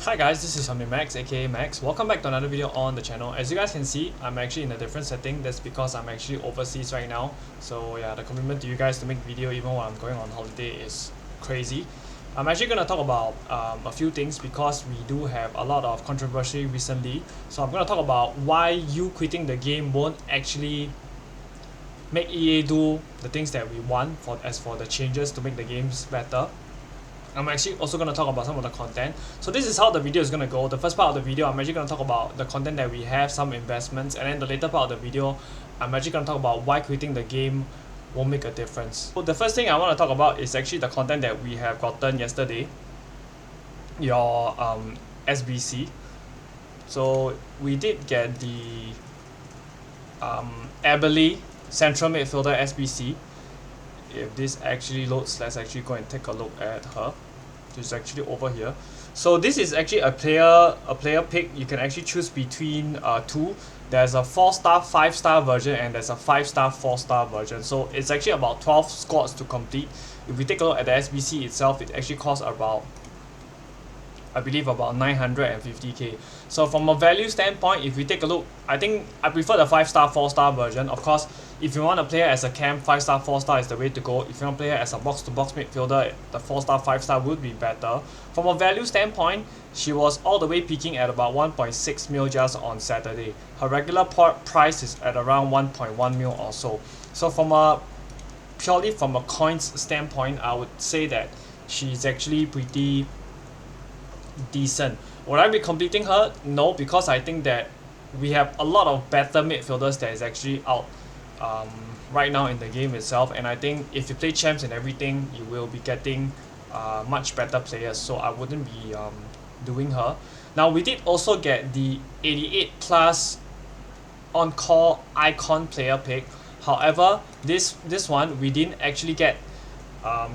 Hi guys, this is Max aka Max. Welcome back to another video on the channel. As you guys can see, I'm actually in a different setting. That's because I'm actually overseas right now. So yeah, the commitment to you guys to make video even while I'm going on holiday is crazy. I'm actually going to talk about a few things because we do have a lot of controversy recently. So I'm going to talk about why you quitting the game won't actually make EA do the things that we want as for the changes to make the games better. I'm actually also going to talk about some of the content. So this is how the video is going to go. The first part of the video, I'm actually going to talk about the content that we have, some investments, and then the later part of the video, I'm actually going to talk about why quitting the game won't make a difference. So the first thing I want to talk about is actually the content that we have gotten yesterday, your SBC. So we did get the Aberley central midfielder SBC. If this actually loads, let's actually go and take a look at her. She's actually over here. So this is actually a player pick. You can actually choose between two. There's a 4-star 5-star version and there's a 5-star 4-star version. So it's actually about 12 squads to complete. If we take a look at the SBC itself, it actually costs about, I believe, about 950k. So from a value standpoint, if we take a look, I think I prefer the 5-star 4-star version. Of course, if you want to play her as a cam, 5-star 4-star is the way to go. If you want to play her as a box-to-box midfielder, the 4-star 5-star would be better. From a value standpoint, she was all the way peaking at about 1.6 mil just on Saturday. Her regular price is at around 1.1 mil or so. So purely from a coins standpoint, I would say that she's actually pretty decent. Would I be completing her? No, because I think that we have a lot of better midfielders that is actually out right now in the game itself, and I think if you play champs and everything, you will be getting much better players, so I wouldn't be doing her. Now we did also get the 88 plus on-call icon player pick. However, this one we didn't actually get.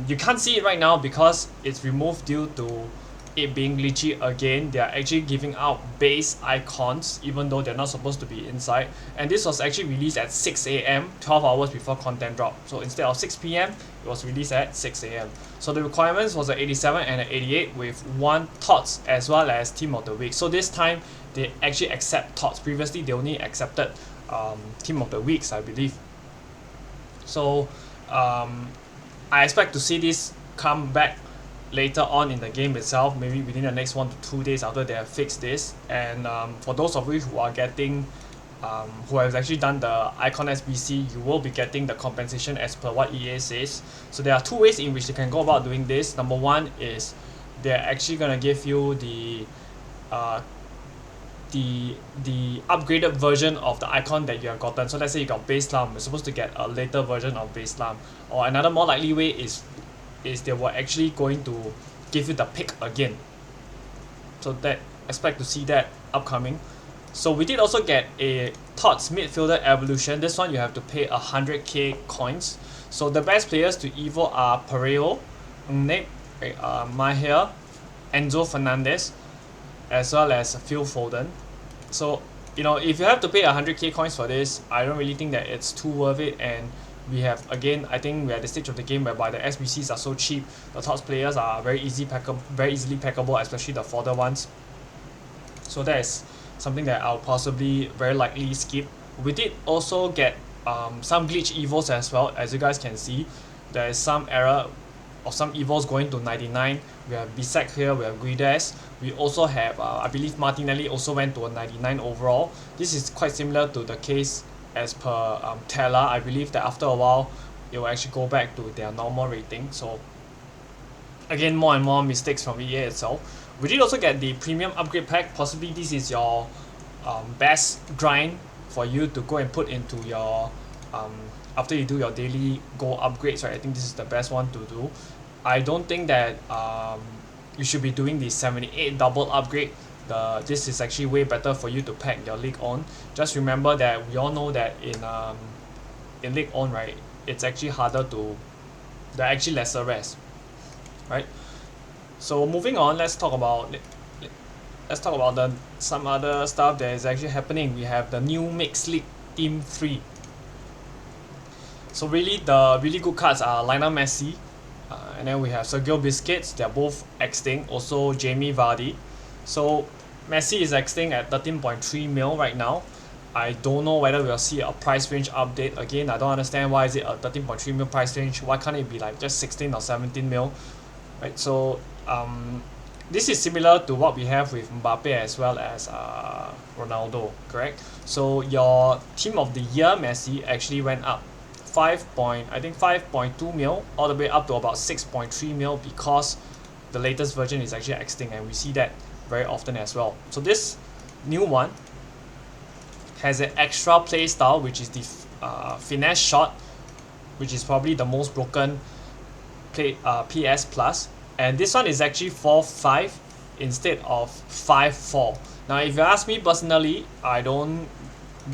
You can't see it right now because it's removed due to it being glitchy again. They are actually giving out base icons even though they're not supposed to be inside, and this was actually released at 6 AM 12 hours before content drop. So instead of 6 PM, it was released at 6 AM. So the requirements was an 87 and an 88 with 1 TOTS as well as team of the week. So this time they actually accept TOTS. Previously they only accepted team of the weeks, I believe. So I expect to see this come back later on in the game itself, maybe within the next 1 to 2 days after they have fixed this. And for those of you who are getting who have actually done the icon SBC, you will be getting the compensation as per what EA says. So there are 2 ways in which they can go about doing this. Number 1 is they're actually going to give you the upgraded version of the icon that you have gotten. So let's say you got base lamp, you're supposed to get a later version of base lamp. Or another more likely way is they were actually going to give you the pick again. So that expect to see that upcoming. So we did also get a TOTS midfielder evolution. This one you have to pay 100k coins. So the best players to evo are Pereiro, Nip, Mahir, Enzo Fernandez, as well as Phil Foden. So you know, if you have to pay 100k coins for this, I don't really think that it's too worth it. And we have, again, I think we're at the stage of the game whereby the SBCs are so cheap, the TOTS players are very easily packable, especially the fodder ones. So that is something that I'll possibly very likely skip. We did also get some glitch evos as well. As you guys can see, there is some error of some evos going to 99. We have Bisek here, we have Guides. We also have, I believe Martinelli also went to a 99 overall. This is quite similar to the case as per Tella. I believe that after a while it will actually go back to their normal rating. So again, more and more mistakes from EA itself. We did also get the premium upgrade pack. Possibly this is your best grind for you to go and put into your after you do your daily goal upgrades, right? I think this is the best one to do. I don't think that you should be doing the 78 double upgrade. This is actually way better for you to pack your league on. Just remember that we all know that in league on, right, it's actually harder to, there are actually lesser rest, right? So moving on, let's talk about some other stuff that is actually happening. We have the new Mixed League Team 3. So really the really good cards are Lionel Messi, and then we have Sergio Busquets. They're both extinct. Also Jamie Vardy. So Messi is exiting at 13.3 mil right now. I don't know whether we'll see a price range update again. I don't understand why is it a 13.3 mil price range. Why can't it be like just 16 or 17 mil, right? So this is similar to what we have with Mbappe as well as Ronaldo, correct? So your team of the year Messi actually went up 5.2 mil all the way up to about 6.3 mil because the latest version is actually exiting, and we see that very often as well. So this new one has an extra play style, which is the finesse shot, which is probably the most broken PS plus, and this one is actually 4-5 instead of 5-4. Now if you ask me personally, I don't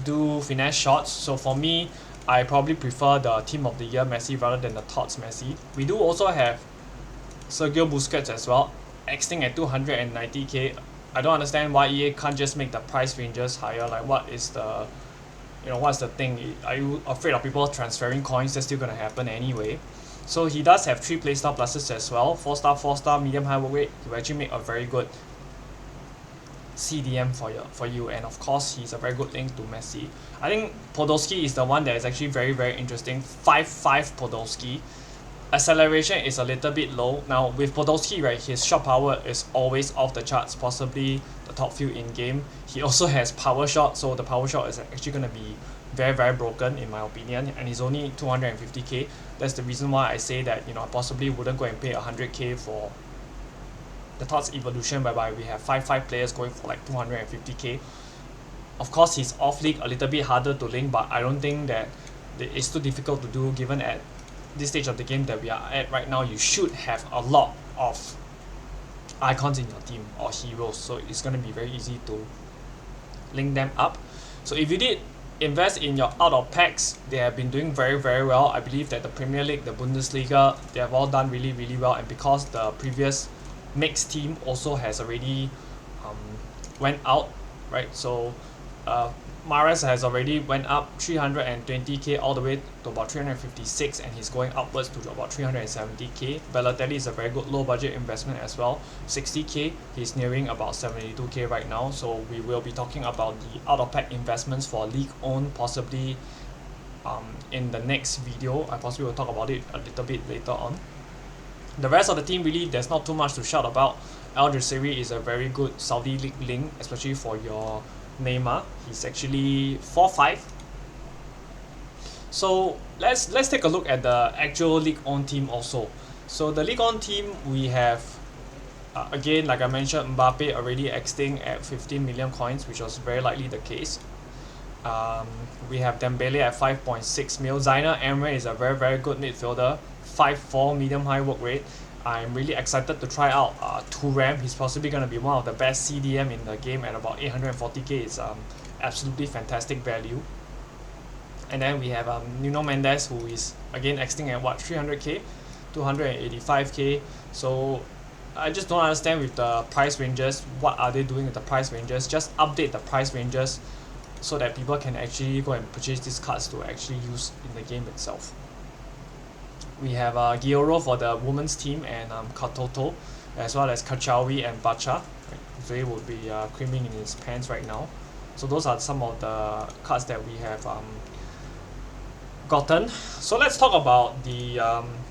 do finesse shots, so for me I probably prefer the team of the year Messi rather than the Tots Messi. We do also have Sergio Busquets as well, exiting at 290k. I don't understand why EA can't just make the price ranges higher. Like, what is the, what's the thing? Are you afraid of people transferring coins? That's still gonna happen anyway. So he does have 3 playstyle pluses as well. 4-star, 4-star, medium high work rate. He will actually make a very good CDM for you, and of course he's a very good link to Messi. I think Podolski is the one that is actually very, very interesting. 5-5 Podolski. Acceleration is a little bit low. Now with Podolski, right, his shot power is always off the charts, possibly the top few in game. He also has power shot, so the power shot is actually going to be very, very broken in my opinion, and he's only 250k. That's the reason why I say that I possibly wouldn't go and pay 100k for the Tots evolution, whereby we have 5-5 players going for like 250k. Of course he's off league, a little bit harder to link, but I don't think that it's too difficult to do, given at this stage of the game that we are at right now. You should have a lot of icons in your team or heroes, so it's going to be very easy to link them up. So if you did invest in your out of packs, they have been doing very, very well. I believe that the Premier League, the Bundesliga, they have all done really, really well, and because the previous mixed team also has already went out, right? So Mahrez has already went up 320k all the way to about 356, and he's going upwards to about 370k. Balotelli is a very good low budget investment as well, 60k. He's nearing about 72k right now. So we will be talking about the out of pack investments for league owned possibly in the next video. I possibly will talk about it a little bit later on. The rest of the team, really there's not too much to shout about. Al Jaziri is a very good Saudi league link, especially for your Neymar. He's actually 4-5. So let's take a look at the actual league on team also. So the league on team, we have again, like I mentioned, Mbappe already exiting at 15 million coins, which was very likely the case. We have Dembele at 5.6 mil. Zaina Emre is a very, very good midfielder, 5-4 medium high work rate. I'm really excited to try out Thuram. He's possibly going to be one of the best CDM in the game at about 840k. It's absolutely fantastic value. And then we have Nuno Mendes, who is again exiting at what, 300k, 285k. So I just don't understand with the price ranges. What are they doing with the price ranges? Just update the price ranges so that people can actually go and purchase these cards to actually use in the game itself. We have Gioro for the women's team, and Katoto, as well as Kachawi and Bacha. They would be creaming in his pants right now. So those are some of the cards that we have gotten. So let's talk about the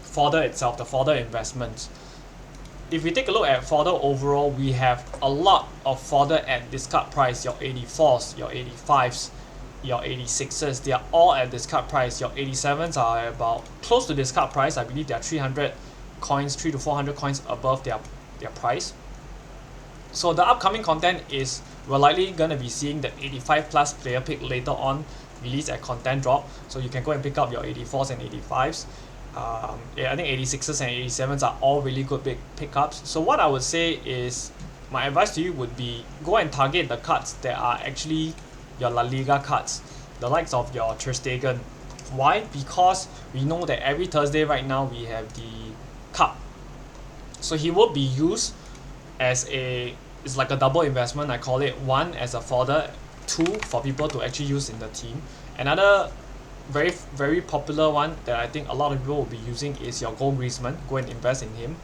fodder itself, the fodder investments. If we take a look at fodder overall, we have a lot of fodder at discard price. Your 84s, your 85s, your 86s, they are all at discard price. Your 87s are about close to discard price. I believe they are 300 coins, 300 to 400 coins above their price. So the upcoming content is we're likely going to be seeing the 85 plus player pick later on released at content drop. So you can go and pick up your 84s and 85s. Yeah, I think 86s and 87s are all really good big pickups. So what I would say is, my advice to you would be go and target the cards that are actually your La Liga cards, the likes of your Ter Stegen. Why? Because we know that every Thursday right now we have the cup, so he will be used as it's like a double investment. I call it, one as a fodder, two for people to actually use in the team. Another very, very popular one that I think a lot of people will be using is your Goal Griezmann. Go and invest in him.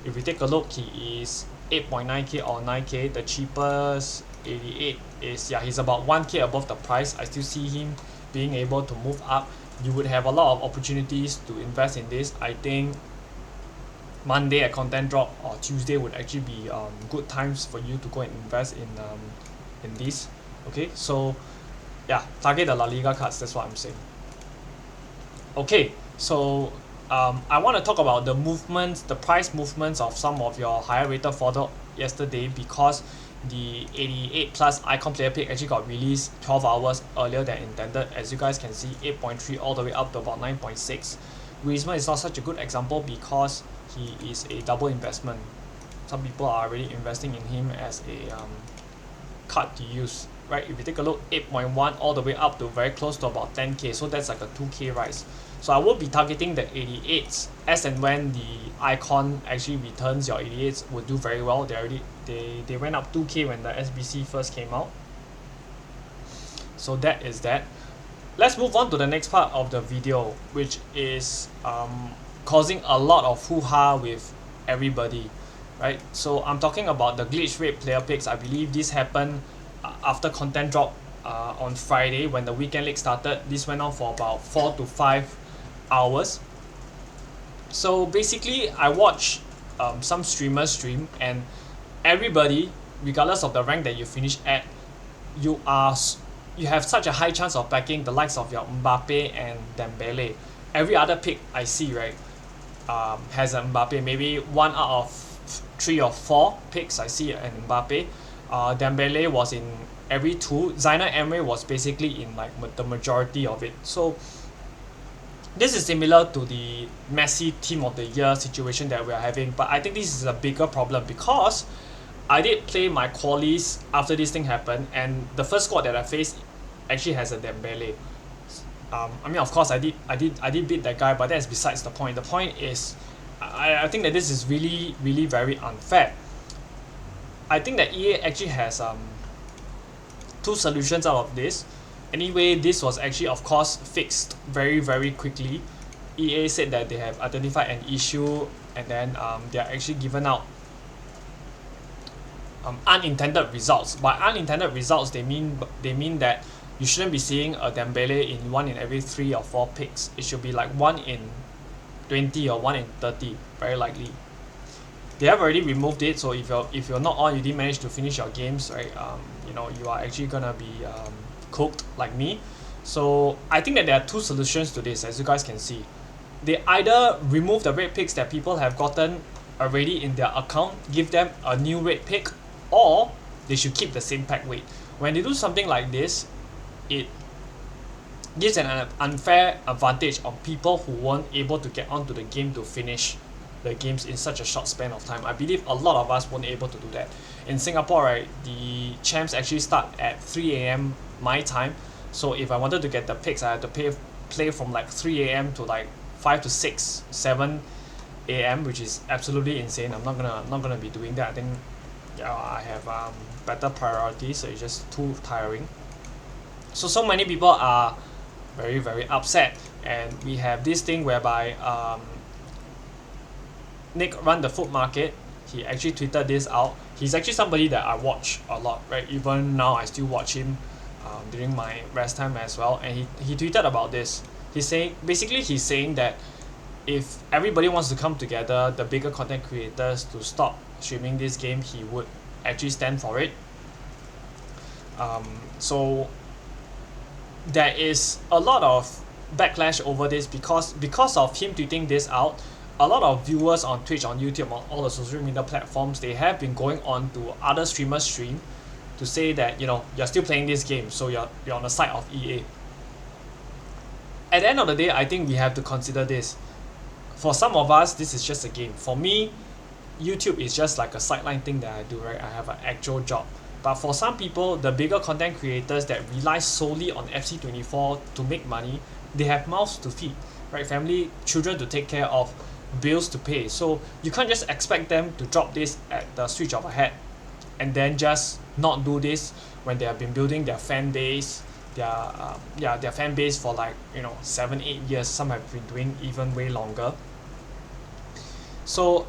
If we take a look, he is 8.9k or 9k. The cheapest 88 is, yeah, he's about 1k above the price. I still see him being able to move up. You would have a lot of opportunities to invest in this. I think Monday at content drop or Tuesday would actually be good times for you to go and invest in this. Okay, so yeah, target the La Liga cards, that's what I'm saying. Okay, so I want to talk about the movements, the price movements of some of your higher rated fodder yesterday, because the 88 plus icon player pick actually got released 12 hours earlier than intended. As you guys can see, 8.3 all the way up to about 9.6. Griezmann is not such a good example because he is a double investment. Some people are already investing in him as a card to use, right? If you take a look, 8.1 all the way up to very close to about 10k, so that's like a 2k rise. So I will be targeting the 88s as and when the icon actually returns. Your 88s will do very well. They went up 2k when the SBC first came out. So that is that. Let's move on to the next part of the video, which is causing a lot of hoo-ha with everybody, right? So I'm talking about the glitch rate player picks. I believe this happened after content drop on Friday when the weekend league started. This went on for about 4 to 5 hours. So basically, I watched some streamers stream, and everybody, regardless of the rank that you finish at, you have such a high chance of backing the likes of your Mbappe and Dembele. Every other pick I see, right, has a Mbappe. Maybe 1 out of 3 or 4 picks I see an Mbappe. Dembele was in every 2. Zaina Emre was basically in like the majority of it. So this is similar to the Messi team of the year situation that we are having, but I think this is a bigger problem because I did play my qualies after this thing happened, and the first squad that I faced actually has a Dembele. I mean, of course, I did beat that guy, but that's besides the point. The point is, I think that this is really, really very unfair. I think that EA actually has 2 solutions out of this. Anyway, this was actually, of course, fixed very, very quickly. EA said that they have identified an issue, and then they are actually given out unintended results. By unintended results, they mean that you shouldn't be seeing a Dembele in 1 in every 3 or 4 picks. It should be like 1 in 20 or 1 in 30, very likely. They have already removed it, so if you're not on, you didn't manage to finish your games, right? You are actually gonna be cooked like me. So I think that there are 2 solutions to this, as you guys can see. They either remove the red picks that people have gotten already in their account, give them a new red pick, or they should keep the same pack weight. When they do something like this, it gives an unfair advantage on people who weren't able to get onto the game to finish the games in such a short span of time. I believe a lot of us weren't able to do that. In Singapore, right, the champs actually start at 3 a.m. my time. So if I wanted to get the picks, I had to play from like 3 a.m. to like 5 to 6, 7 a.m., which is absolutely insane. I'm not gonna be doing that. I think I have better priorities, so it's just too tiring. So many people are very, very upset, and we have this thing whereby Nick run the food market. He actually tweeted this out. He's actually somebody that I watch a lot, right? Even now I still watch him during my rest time as well, and he tweeted about this. He's saying that if everybody wants to come together, the bigger content creators, to stop streaming this game, he would actually stand for it. So there is a lot of backlash over this because of him tweeting this out. A lot of viewers on Twitch, on YouTube, on all the social media platforms, they have been going on to other streamers' stream to say that, you're still playing this game, so you're on the side of EA. At the end of the day, I think we have to consider this. For some of us, this is just a game. For me, YouTube is just like a sideline thing that I do, right? I have an actual job. But for some people, the bigger content creators that rely solely on FC24 to make money, they have mouths to feed, right? Family, children to take care of, bills to pay. So you can't just expect them to drop this at the switch of a hat and then just not do this when they have been building their fan base, their fan base for like 7-8 years. Some have been doing even way longer. So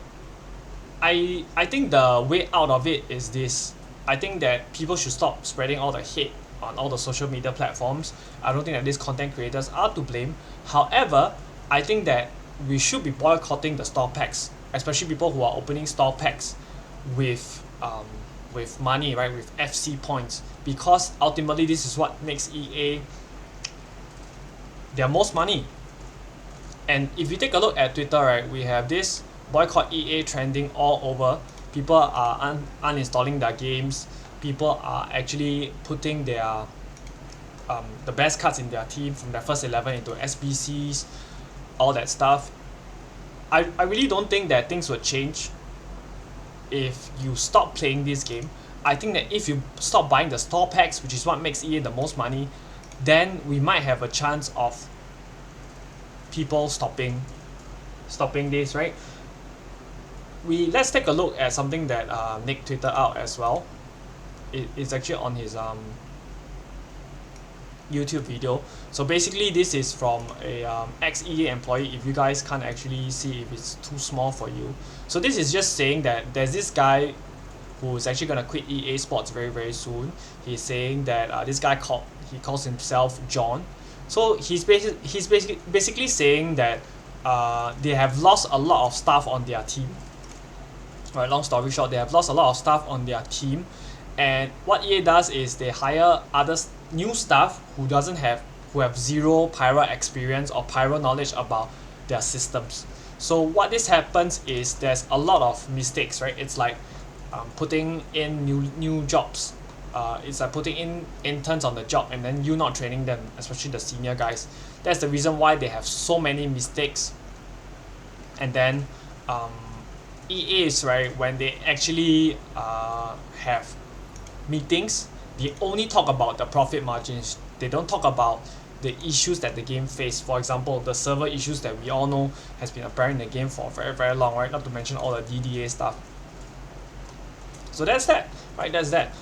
I think the way out of it is this. I think that people should stop spreading all the hate on all the social media platforms. I don't think that these content creators are to blame. However, I think that we should be boycotting the store packs, especially people who are opening store packs with money, right, with FC points, because ultimately this is what makes EA their most money. And if you take a look at Twitter, right, we have this boycott EA trending all over. People are uninstalling their games. People are actually putting their the best cards in their team from their first 11 into SBCs, all that stuff. I really don't think that things would change if you stop playing this game. I think that if you stop buying the store packs, which is what makes EA the most money, then we might have a chance of people stopping this, right? Let's take a look at something that Nick tweeted out as well. It's actually on his YouTube video. So basically this is from a ex-EA employee, if you guys can't actually see if it's too small for you. So this is just saying that there's this guy who's actually gonna quit EA Sports very very soon. He's saying that this guy calls himself John. So he's basically saying that they have lost a lot of staff on their team. Right, long story short, they have lost a lot of staff on their team, and what EA does is they hire new staff who have zero Pyro experience or Pyro knowledge about their systems. So what this happens is there's a lot of mistakes, right? It's like putting in new jobs. It's like putting in interns on the job and then you not training them, especially the senior guys. That's the reason why they have so many mistakes. And then EAs, right, when they actually have meetings, they only talk about the profit margins. They don't talk about the issues that the game faced. For example, the server issues that we all know has been apparent in the game for very very long, right? Not to mention all the DDA stuff. So that's that, right? That's that.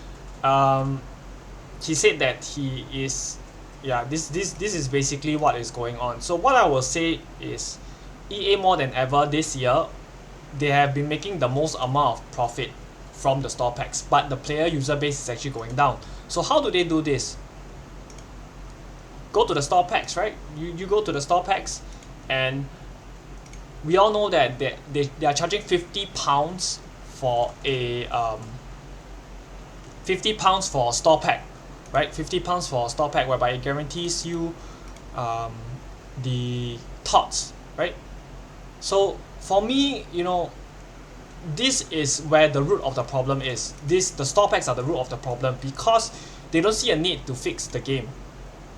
He said that he is, yeah, this is basically what is going on. So what I will say is EA more than ever this year, they have been making the most amount of profit from the store packs, but the player user base is actually going down. So how do they do this? Go to the store packs, right? You go to the store packs, and we all know that they are charging £50 for a £50 for a store pack, right? £50 for a store pack, whereby it guarantees you the tots, right? So for me, you know, this is where the root of the problem is. The store packs are the root of the problem, because they don't see a need to fix the game.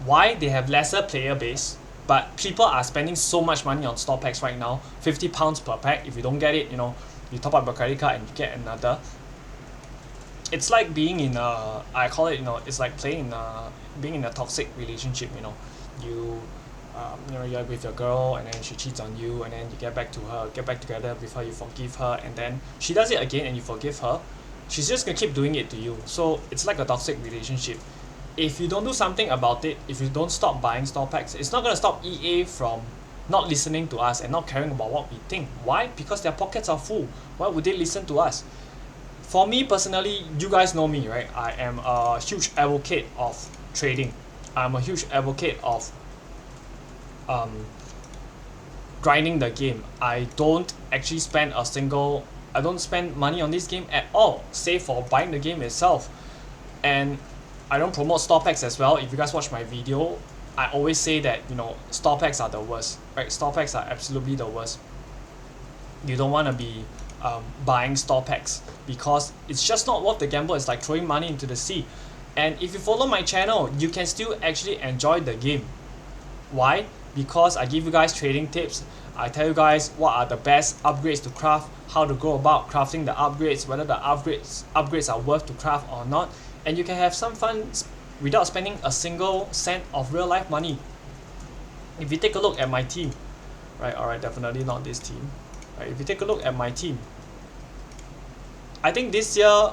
Why? They have lesser player base, but people are spending so much money on store packs right now. £50 per pack. If you don't get it, you know, you top up your credit card and you get another. It's like being in a, I call it, you know, it's like being in a toxic relationship. You know, you know, you're with your girl and then she cheats on you, and then you get back together with her, you forgive her, and then she does it again and you forgive her. She's just gonna keep doing it to you. So it's like a toxic relationship. If you don't do something about it, if you don't stop buying store packs, it's not gonna stop EA from not listening to us and not caring about what we think. Why? Because their pockets are full. Why would they listen to us? For me personally, you guys know me, right? I am a huge advocate of trading. I'm a huge advocate of grinding the game. I don't spend money on this game at all, save for buying the game itself. And I don't promote store packs as well. If you guys watch my video, I always say that, you know, store packs are the worst, right? Store packs are absolutely the worst. You don't want to be buying store packs, because it's just not worth the gamble. It's like throwing money into the sea. And if you follow my channel, you can still actually enjoy the game. Why? Because I give you guys trading tips. I tell you guys what are the best upgrades to craft, how to go about crafting the upgrades, whether the upgrades are worth to craft or not, and you can have some fun without spending a single cent of real life money. If you take a look at my team, right, alright, definitely not this team, right, if you take a look at my team, I think this year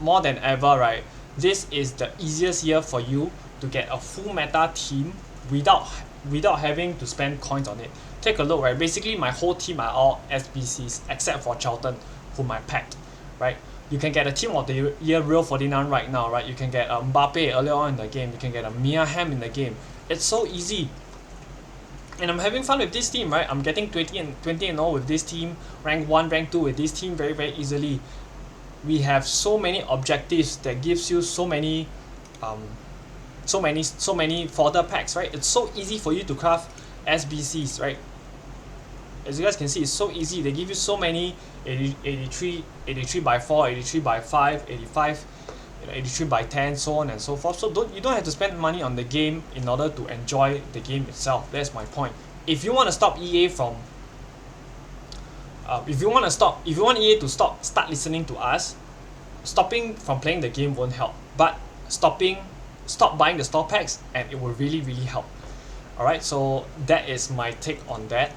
more than ever, right, this is the easiest year for you to get a full meta team without having to spend coins on it. Take a look, right, basically my whole team are all SBCs except for Charlton, whom I packed, right? You can get a Team of the Year Real 49 right now, right? You can get Mbappe earlier on in the game. You can get a Mia Hamm in the game. It's so easy. And I'm having fun with this team, right? I'm getting 20 and 0 with this team, rank 1, rank 2 with this team very, very easily. We have so many objectives that gives you so many fodder packs, right? It's so easy for you to craft SBCs, right? As you guys can see, it's so easy. They give you so many 83 by 4, 83 by 5, 85, 83 by 10, so on and so forth. So you don't have to spend money on the game in order to enjoy the game itself. That's my point. If you want to stop EA from if you want EA to start listening to us, stopping from playing the game won't help. But stop buying the store packs, and it will really, really help. Alright, so that is my take on that.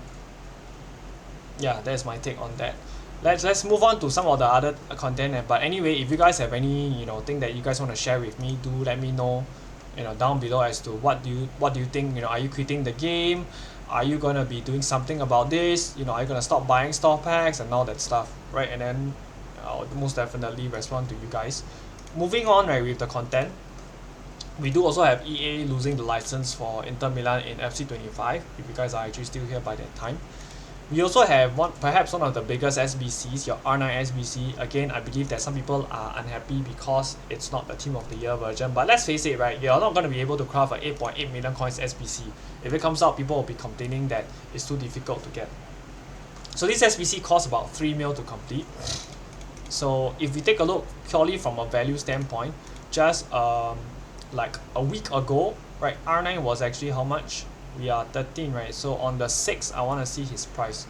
Yeah, that's my take on that. Let's move on to some of the other content. But anyway, if you guys have any thing that you guys want to share with me, do let me know down below as to what do you think. Are you quitting the game? Are you gonna be doing something about this? Are you gonna stop buying store packs and all that stuff, right? And then I'll most definitely respond to you guys. Moving on, right, with the content, we do also have EA losing the license for Inter Milan in FC25. If you guys are actually still here by that time. We also have perhaps one of the biggest SBCs, your R9 SBC. Again, I believe that some people are unhappy because it's not the Team of the Year version. But let's face it, right? You're not going to be able to craft a 8.8 million coins SBC. If it comes out, people will be complaining that it's too difficult to get. So this SBC costs about 3 mil to complete. So if we take a look purely from a value standpoint, just like a week ago, right? R9 was actually how much? We are 13, right? So on the 6th, I want to see his price.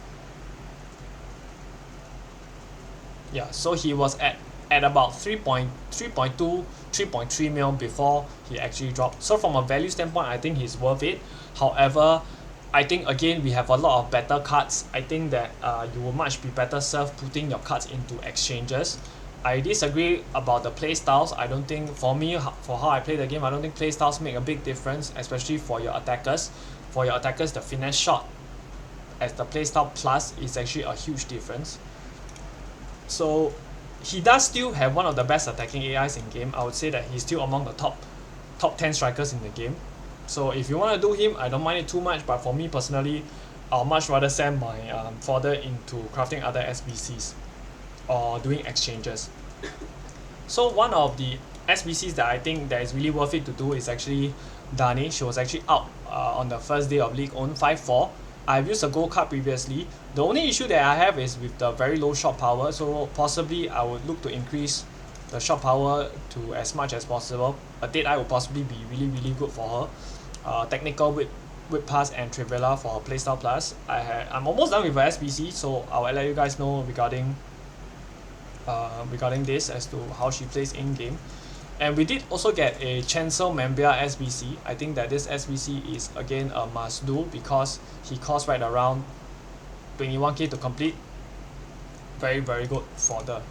Yeah, so he was at about 3.2, 3.3 mil before he actually dropped. So from a value standpoint, I think he's worth it. However, I think again we have a lot of better cards. I think that you will much be better served putting your cards into exchanges. I disagree about the play styles. I don't think, for me, for how I play the game, I don't think play styles make a big difference, especially for your attackers. For your attackers, the finesse shot as the playstyle plus is actually a huge difference. So he does still have one of the best attacking AIs in game. I would say that he's still among the top 10 strikers in the game. So if you want to do him, I don't mind it too much. But for me personally, I'll much rather send my fodder into crafting other SBCs or doing exchanges. So one of the SBCs that I think that is really worth it to do is actually Dani. She was actually out on the first day of League on 5-4. I've used a gold card previously. The only issue that I have is with the very low shot power, so possibly I would look to increase the shot power to as much as possible. A Deadeye would possibly be really, really good for her. Technical whip pass and Trivela for her playstyle plus. I'm almost done with her SBC, so I'll let you guys know regarding this as to how she plays in game. And we did also get a Chancel Mambia SBC. I think that this SBC is again a must do because he costs right around 21k to complete. Very, very good fodder.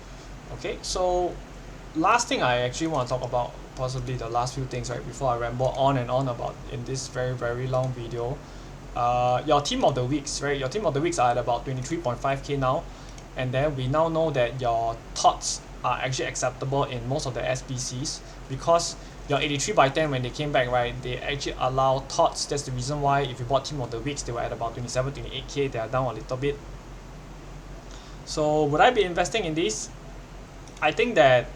Okay, so last thing I actually want to talk about, possibly the last few things, right, before I ramble on and on about in this very, very long video. Your team of the weeks, right? Your team of the weeks are at about 23.5k now. And then we now know that your thoughts are actually acceptable in most of the SBCs because your 83 by 10 when they came back, right, they actually allow thoughts. That's the reason why if you bought team of the weeks, they were at about 27, 28k. They are down a little bit. So would I be investing in this? I think that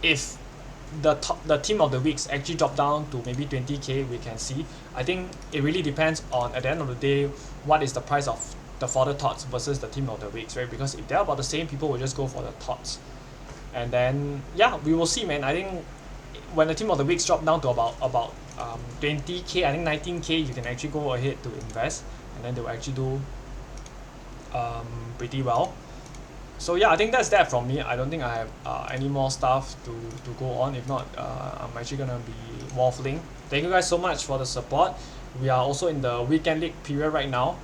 if the team of the weeks actually drop down to maybe 20k, we can see. I think it really depends on, at the end of the day, what is the price of the fodder tots versus the team of the weeks, right? Because if they're about the same, people will just go for the tots. And then yeah, we will see, man. I think when the team of the weeks drop down to about 20k, I think 19k, you can actually go ahead to invest, and then they will actually do pretty well. So yeah, I think that's that from me. I don't think I have any more stuff to go on. If not, I'm actually gonna be waffling. Thank you guys so much for the support. We are also in the weekend league period right now.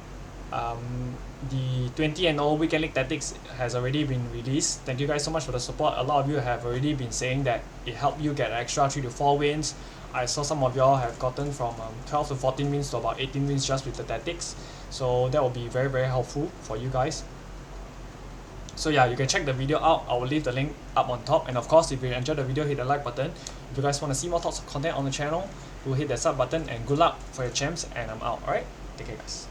The 20-0 weekend league tactics has already been released. Thank you guys so much for the support. A lot of you have already been saying that it helped you get extra 3 to 4 wins. I saw some of y'all have gotten from 12 to 14 wins to about 18 wins just with the tactics. So that will be very, very helpful for you guys. So yeah, you can check the video out. I will leave the link up on top. And of course, if you enjoyed the video, hit the like button. If you guys want to see more thoughts of content on the channel, do hit that sub button. And good luck for your champs. And I'm out. Alright, take care guys.